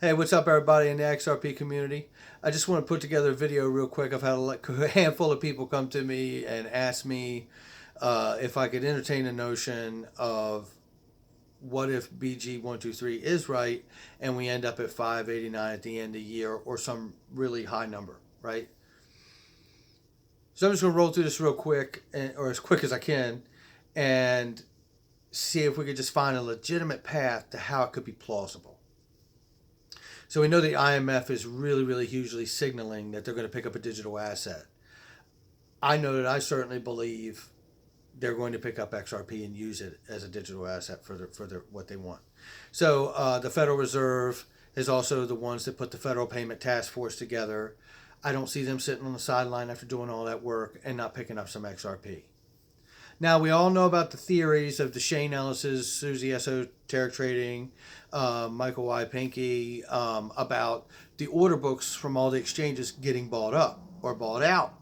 Hey, what's up, everybody in the XRP community? I just want to put together a video real quick. I've had a handful of people come to me and ask me if I could entertain the notion of what if BG123 is right and we end up at 589 at the end of the year or some really high number, right? So I'm just going to roll through this real quick, or as quick as I can, and see if we could just find a legitimate path to how it could be plausible. So we know the IMF is really hugely signaling that they're going to pick up a digital asset. I know that I certainly believe they're going to pick up XRP and use it as a digital asset for what they want. So the Federal Reserve is also the ones that put the Federal Payment Task Force together. I don't see them sitting on the sideline after doing all that work and not picking up some XRP. Now, we all know about the theories of the Shane Ellis's, Susie Esoteric Trading, Michael Y. Pinky, about the order books from all the exchanges getting bought up or bought out.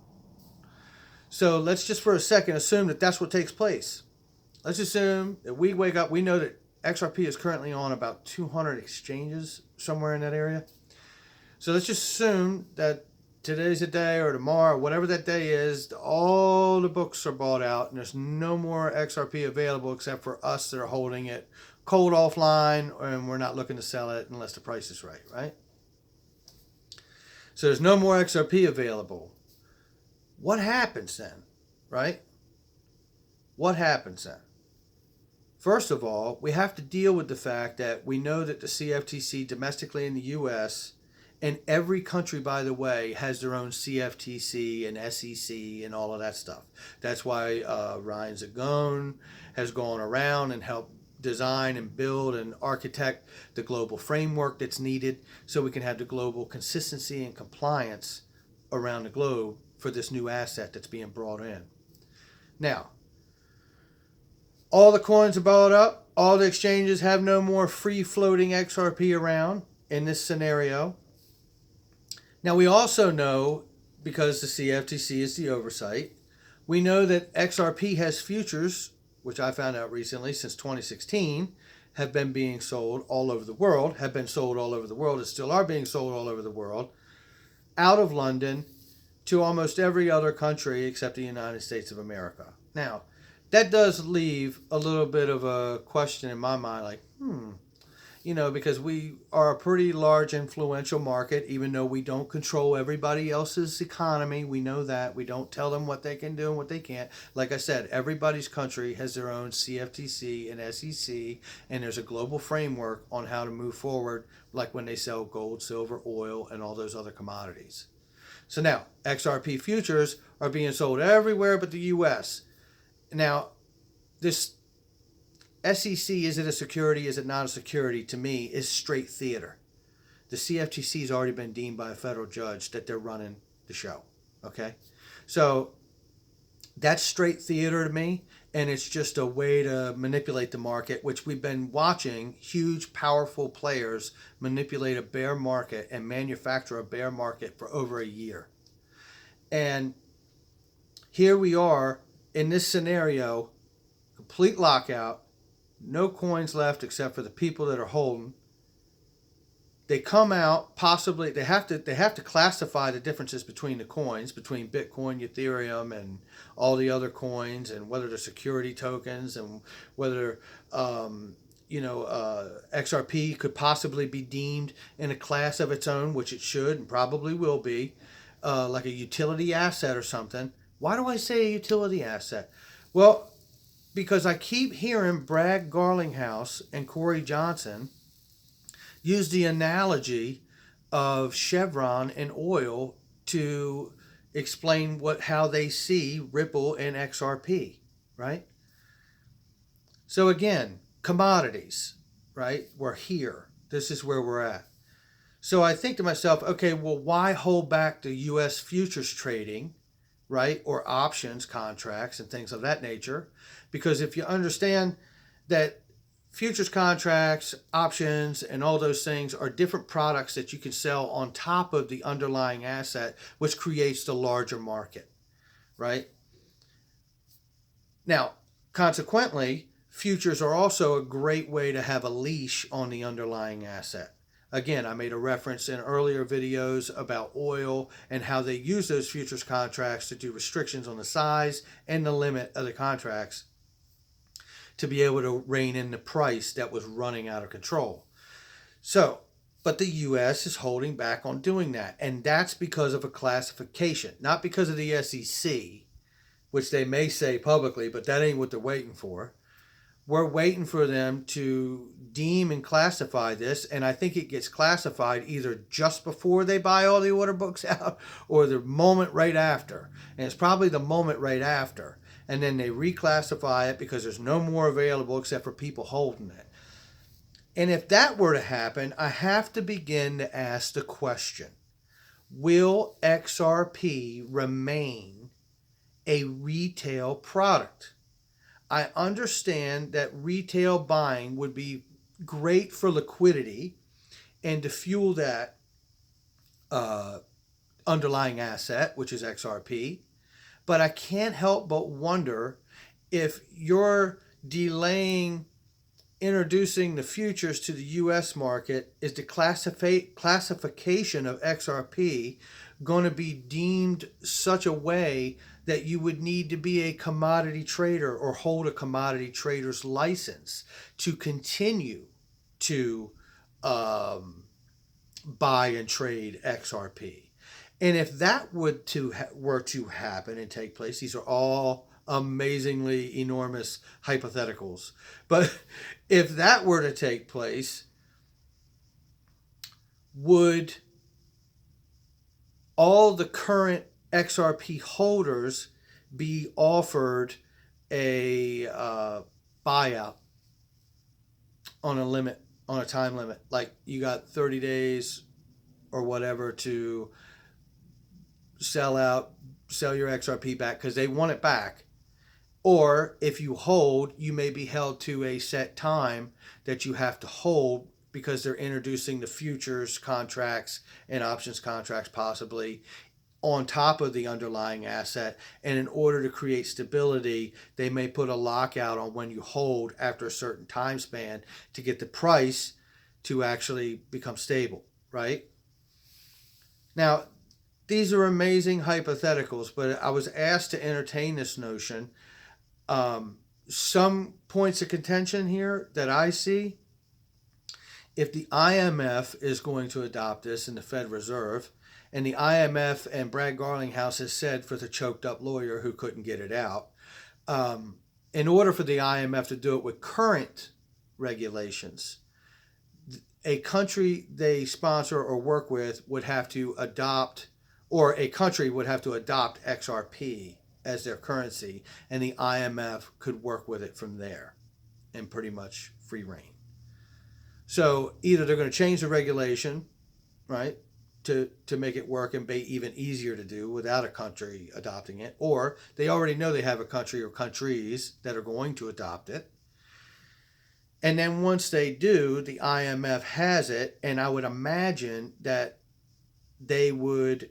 So let's just for a second assume that that's what takes place. Let's assume that we wake up, we know that XRP is currently on about 200 exchanges, somewhere in that area. So let's just assume that today's the day or tomorrow, whatever that day is, all the books are bought out and there's no more XRP available except for us that are holding it cold offline, and we're not looking to sell it unless the price is right, right? So there's no more XRP available. What happens then, right? What happens then? First of all, we have to deal with the fact that we know that the CFTC domestically in the U.S., and every country, by the way, has their own CFTC and SEC and all of that stuff. That's why Ryan Zagone has gone around and helped design and build and architect the global framework that's needed so we can have the global consistency and compliance around the globe for this new asset that's being brought in. Now, all the coins are bought up. All the exchanges have no more free-floating XRP around in this scenario. Now, we also know, because the CFTC is the oversight, we know that XRP has futures, which I found out recently since 2016, have been being sold all over the world, and still are being sold all over the world, out of London to almost every other country except the United States of America. Now, that does leave a little bit of a question in my mind, like, because we are a pretty large influential market, even though we don't control everybody else's economy. We know that. We don't tell them what they can do and what they can't. Like I said, everybody's country has their own CFTC and SEC, and there's a global framework on how to move forward, like when they sell gold, silver, oil, and all those other commodities. So now, XRP futures are being sold everywhere but the U.S. Now, this SEC, is it a security, is it not a security, to me, is straight theater. The CFTC has already been deemed by a federal judge that they're running the show, okay? So that's straight theater to me, and it's just a way to manipulate the market, which we've been watching huge, powerful players manipulate a bear market and manufacture a bear market for over a year. And here we are in this scenario, complete lockout, no coins left except for the people that are holding. They come out, possibly they have to classify the differences between the coins, between Bitcoin, Ethereum, and all the other coins, and whether they're security tokens, and whether XRP could possibly be deemed in a class of its own, which it should and probably will be, like a utility asset or something. Why do I say a utility asset? Well, because I keep hearing Brad Garlinghouse and Corey Johnson use the analogy of Chevron and oil to explain how they see Ripple and XRP, right? So again, commodities, right? We're here. This is where we're at. So I think to myself, okay, well, why hold back the U.S. futures trading, right? Or options contracts and things of that nature? Because if you understand that futures contracts, options, and all those things are different products that you can sell on top of the underlying asset, which creates the larger market, right? Now, consequently, futures are also a great way to have a leash on the underlying asset. Again, I made a reference in earlier videos about oil and how they use those futures contracts to do restrictions on the size and the limit of the contracts to be able to rein in the price that was running out of control. So, but the U.S. is holding back on doing that. And that's because of a classification, not because of the SEC, which they may say publicly, but that ain't what they're waiting for. We're waiting for them to deem and classify this, and I think it gets classified either just before they buy all the order books out or the moment right after. And it's probably the moment right after. And then they reclassify it because there's no more available except for people holding it. And if that were to happen, I have to begin to ask the question, will XRP remain a retail product? I understand that retail buying would be great for liquidity and to fuel that underlying asset, which is XRP. But I can't help but wonder if you're delaying introducing the futures to the U.S. market, is the classification of XRP going to be deemed such a way that you would need to be a commodity trader or hold a commodity trader's license to continue to buy and trade XRP? And if that were to happen and take place, these are all amazingly enormous hypotheticals. But if that were to take place, would all the current XRP holders be offered a buyout on a time limit? Like you got 30 days or whatever to sell your XRP back because they want it back. Or if you hold, you may be held to a set time that you have to hold because they're introducing the futures contracts and options contracts possibly on top of the underlying asset. And in order to create stability, they may put a lockout on when you hold after a certain time span to get the price to actually become stable, right? Now, these are amazing hypotheticals, but I was asked to entertain this notion. Some points of contention here that I see, if the IMF is going to adopt this and the Fed Reserve, and the IMF and Brad Garlinghouse has said for the choked up lawyer who couldn't get it out, in order for the IMF to do it with current regulations, a country they sponsor or work with would have to adopt, or a country would have to adopt XRP as their currency, and the IMF could work with it from there in pretty much free reign. So either they're going to change the regulation, right, to make it work and be even easier to do without a country adopting it, or they already know they have a country or countries that are going to adopt it. And then once they do, the IMF has it, and I would imagine that they would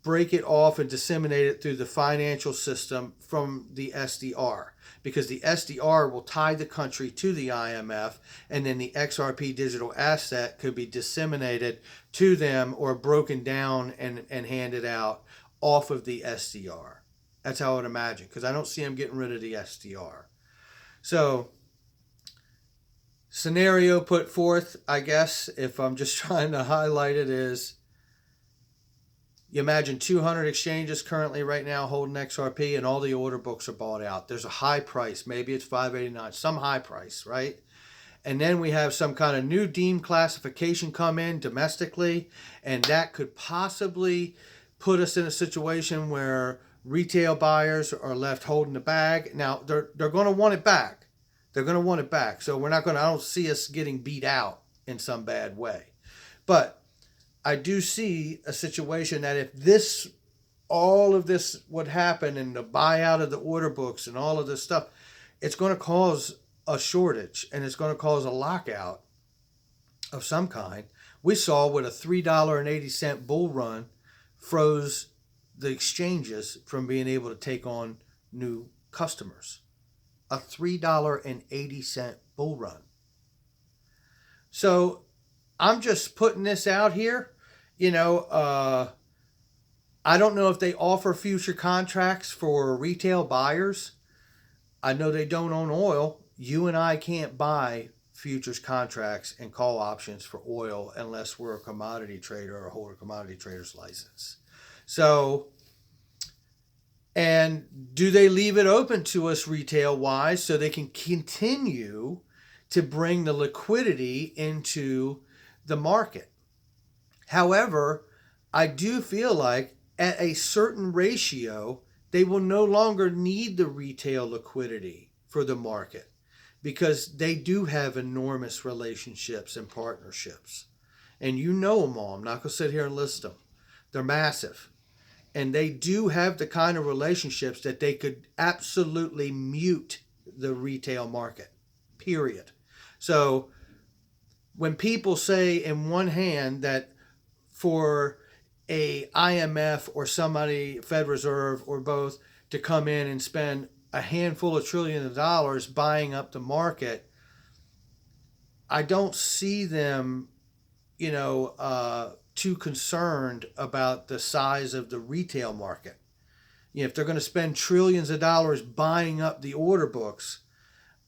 break it off and disseminate it through the financial system from the SDR, because the SDR will tie the country to the IMF, and then the XRP digital asset could be disseminated to them or broken down and handed out off of the SDR. That's how I would imagine, because I don't see them getting rid of the SDR. So, scenario put forth, I guess, if I'm just trying to highlight it, is you imagine 200 exchanges currently right now holding XRP, and all the order books are bought out. There's a high price. Maybe it's $5.89, some high price, right? And then we have some kind of new deemed classification come in domestically, and that could possibly put us in a situation where retail buyers are left holding the bag. Now, they're going to want it back. They're going to want it back. So I don't see us getting beat out in some bad way. But I do see a situation that if all of this would happen and the buyout of the order books and all of this stuff, it's going to cause a shortage and it's going to cause a lockout of some kind. We saw with a $3.80 bull run froze the exchanges from being able to take on new customers. A $3.80 bull run. So I'm just putting this out here. I don't know if they offer future contracts for retail buyers. I know they don't own oil. You and I can't buy futures contracts and call options for oil unless we're a commodity trader or hold a commodity trader's license. So, and do they leave it open to us retail wise so they can continue to bring the liquidity into the market? However, I do feel like at a certain ratio, they will no longer need the retail liquidity for the market because they do have enormous relationships and partnerships. And you know them all. I'm not going to sit here and list them. They're massive. And they do have the kind of relationships that they could absolutely mute the retail market, period. So when people say in one hand that for a IMF or somebody, Fed Reserve or both, to come in and spend a handful of trillions of dollars buying up the market, I don't see them, too concerned about the size of the retail market. If they're going to spend trillions of dollars buying up the order books,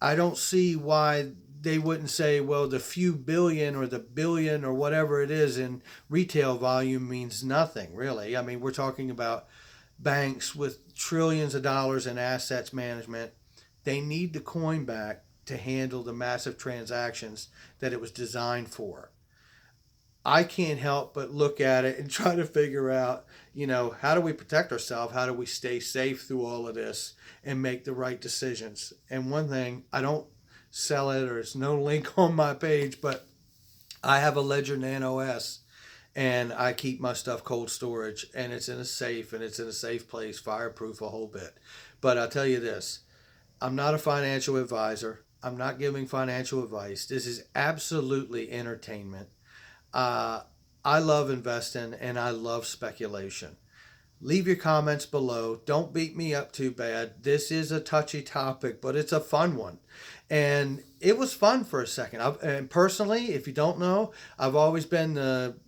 I don't see why they wouldn't say, well, the few billion or the billion or whatever it is in retail volume means nothing, really. I mean, we're talking about banks with trillions of dollars in assets management. They need the coin back to handle the massive transactions that it was designed for. I can't help but look at it and try to figure out, how do we protect ourselves? How do we stay safe through all of this and make the right decisions? And one thing, I don't sell it or it's no link on my page, but I have a Ledger Nano S and I keep my stuff cold storage and it's in a safe and it's in a safe place, fireproof a whole bit. But I'll tell you this, I'm not a financial advisor. I'm not giving financial advice. This is absolutely entertainment. I love investing and I love speculation. Leave your comments below. Don't beat me up too bad. This is a touchy topic, but it's a fun one. And it was fun for a second. And personally, if you don't know, I've always been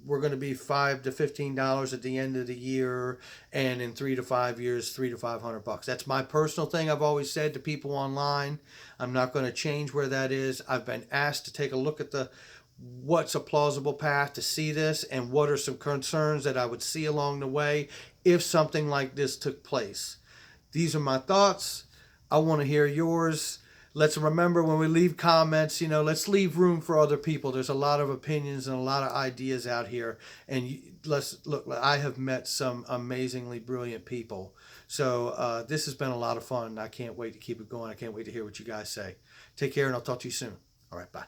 we're going to be $5 to $15 at the end of the year, and in 3 to 5 years, $300 to $500. That's my personal thing. I've always said to people online. I'm not going to change where that is. I've been asked to take a look at what's a plausible path to see this and what are some concerns that I would see along the way if something like this took place. These are my thoughts. I want to hear yours. Let's remember when we leave comments, let's leave room for other people. There's a lot of opinions and a lot of ideas out here. And let's look, I have met some amazingly brilliant people. So this has been a lot of fun. I can't wait to keep it going. I can't wait to hear what you guys say. Take care and I'll talk to you soon. All right, bye.